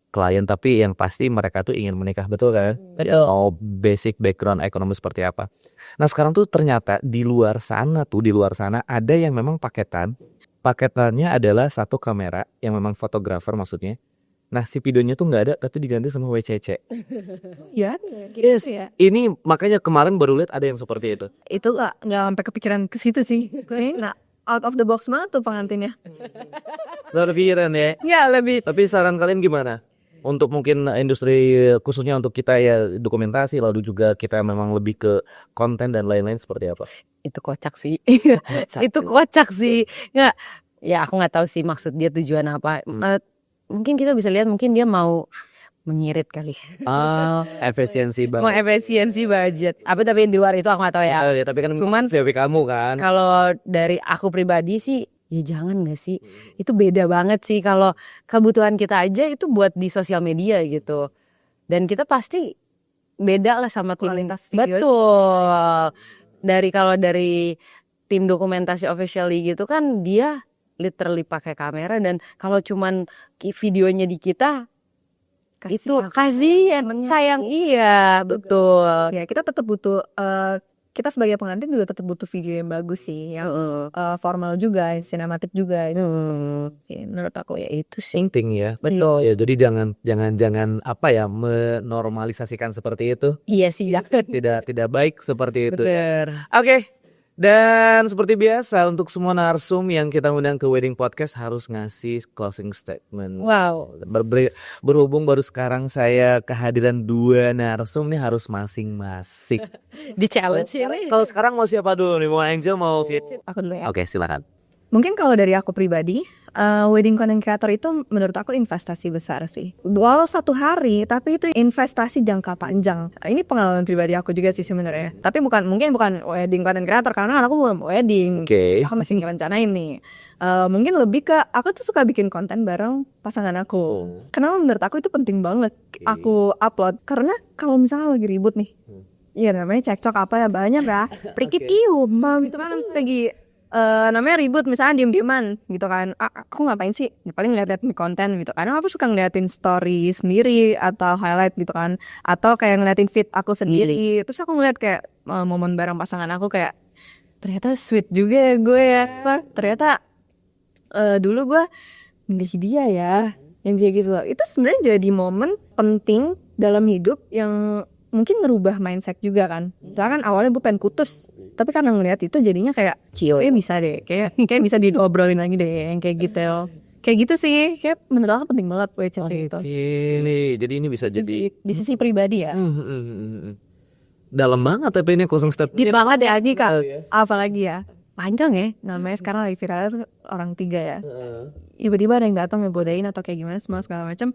klien, tapi yang pasti mereka tuh ingin menikah, betul kan? Oh, basic background ekonomi seperti apa. Nah sekarang tuh ternyata di luar sana ada yang memang paketannya adalah satu kamera yang memang fotografer maksudnya. Nah si videonya tuh nggak ada, tapi diganti sama WCC. ya. Yes, Ya. ini makanya kemarin baru lihat ada yang seperti itu. Itu nggak sampai kepikiran ke situ sih. Nah, out of the box banget tuh pengantinnya. Luar biasa ya. Ya lebih. Tapi saran kalian gimana? Untuk mungkin industri khususnya untuk kita ya dokumentasi, lalu juga kita memang lebih ke konten dan lain-lain seperti apa? itu kocak sih. Itu kocak sih. Nggak, ya aku nggak tahu sih maksud dia tujuan apa. Mungkin kita bisa lihat mungkin dia mau menyirit kali. Efisiensi Mau banget. efisiensi budget. Tapi di luar itu aku nggak tahu ya. Ya, tapi kan Cuman VW kamu kan. kalau dari aku pribadi sih, ya jangan gak sih. Itu beda banget sih kalau kebutuhan kita aja itu buat di sosial media gitu. Dan kita pasti beda lah sama tim. Kualitas video. Betul. Kalau dari tim dokumentasi officially gitu kan dia literally pakai kamera, dan kalau cuman videonya di kita itu kasihan, sayang. Iya, betul. Ya kita tetap butuh kita sebagai pengantin juga tetap butuh video yang bagus sih, yang formal juga, sinematik juga. Ya, menurut aku ya itu sih. Penting ya, betul ya. Jadi jangan apa ya, menormalisasikan seperti itu. Iya sih, Tidak baik seperti itu. bener. Oke. Dan seperti biasa untuk semua narsum yang kita undang ke Wedding Podcast harus ngasih closing statement. Wow. Berhubung baru sekarang saya kehadiran 2 narsum nih harus masing-masing. Di challenge ini. Kalau sekarang mau siapa dulu nih? Mau Angel mau? Aku dulu ya. Oke, silakan. Mungkin kalau dari aku pribadi, wedding content creator itu menurut aku investasi besar sih. Walau 1 hari, tapi itu investasi jangka panjang. Ini pengalaman pribadi aku juga sih sebenarnya. Tapi mungkin bukan wedding content creator karena aku belum wedding. Oke. Aku masih ngerencanain nih. Mungkin lebih ke aku tuh suka bikin konten bareng pasangan aku. Kenapa menurut aku itu penting banget aku upload, karena kalau misalnya lagi ribut nih, iya namanya cekcok apa ya banyak ya. Prikip itu kan lagi namanya ribut, misalnya diem-dieman gitu kan. Aku ngapain sih? Ya, paling ngeliat konten gitu. Kadang aku suka ngeliatin story sendiri atau highlight gitu kan. Atau kayak ngeliatin feed aku sendiri. Terus aku ngeliat kayak momen bareng pasangan aku kayak ternyata sweet juga ya gue ya. Ternyata dulu gue milih dia ya. Yang kayak gitu loh. Itu sebenarnya jadi momen penting dalam hidup yang mungkin ngerubah mindset juga kan. Misalkan awalnya gue pengen putus, tapi karena ngeliat itu jadinya kayak bisa deh, kayak bisa diobrolin lagi deh yang kayak gitu. Kayak gitu sih, kayak menurut aku penting banget buat cerita itu. Jadi ini bisa jadi Di sisi pribadi ya. dalam banget tapi ini closing statement. Deep banget ya Aji Kak. Apalagi ya, panjang ya, namanya sekarang lagi viral orang 3 ya. Tiba-tiba ada yang datang ngebodain atau kayak gimana semua segala macam.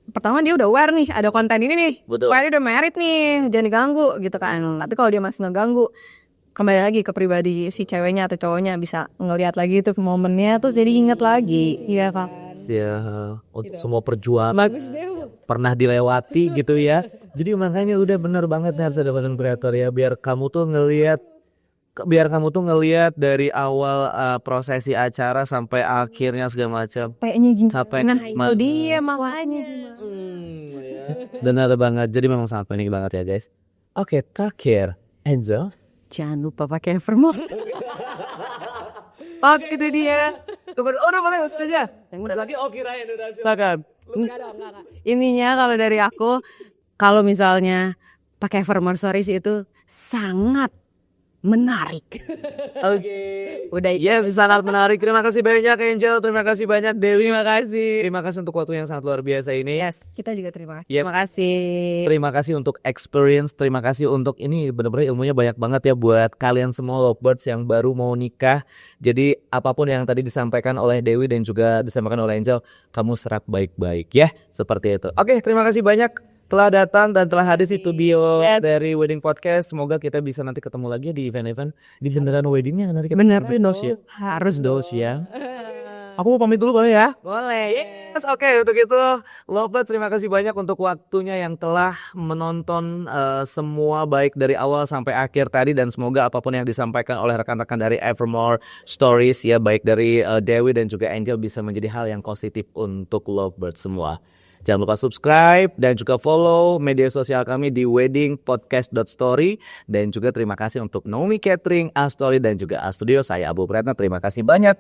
Pertama dia udah aware nih, ada konten ini nih. Betul. Aware udah married nih, jangan diganggu gitu kan. Tapi kalau dia masih ngeganggu, kembali lagi ke pribadi si ceweknya atau cowoknya bisa ngelihat lagi tuh momennya, terus jadi inget lagi. Iya Kak. Ya, semua perjuangan Bagus deh. pernah dilewati gitu ya. Jadi makanya udah bener banget nih harus ada content creator ya, biar kamu tuh ngelihat dari awal prosesi acara sampai akhirnya segala macam. Kayaknya gini. Sampai Nah itu dia makanya. benar banget. Jadi memang sangat penting banget ya guys. Oke, terakhir Enzo. Jangan lupa pakai Evermore. Itu dia. Udah boleh aja. Yang udah lagi kirain udah silakan. enggak. Ininya kalau dari aku, kalau misalnya pakai Evermore Stories itu sangat menarik. Oke. Udah Yes, sangat menarik. Terima kasih banyak Angel, terima kasih banyak Dewi. Terima kasih. Terima kasih untuk waktu yang sangat luar biasa ini. Yes. Kita juga terima kasih. Yep. Terima kasih. Terima kasih untuk experience, terima kasih untuk ini benar-benar ilmunya banyak banget ya buat kalian semua lovebirds yang baru mau nikah. Jadi apapun yang tadi disampaikan oleh Dewi dan juga disampaikan oleh Angel, kamu serap baik-baik ya, seperti itu. Oke, terima kasih banyak telah datang dan telah hadir di bio dari Wedding Podcast. Semoga kita bisa nanti ketemu lagi di event-event di beneran weddingnya nanti kita Bener. dos ya. Harus dos ya. Aku mau pamit dulu boleh ya? Boleh. Yes, oke, untuk itu lovebirds terima kasih banyak untuk waktunya yang telah menonton semua baik dari awal sampai akhir tadi, dan semoga apapun yang disampaikan oleh rekan-rekan dari Evermore Stories ya, baik dari Dewi dan juga Angel bisa menjadi hal yang positif untuk lovebirds semua. Jangan lupa subscribe dan juga follow media sosial kami di weddingpodcast.story. Dan juga terima kasih untuk Naomi Catering, A-Story dan juga A-Studio. Saya Abu Pretna, terima kasih banyak.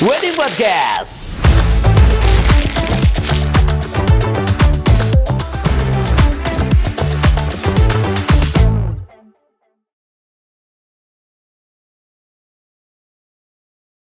Wedding Podcast.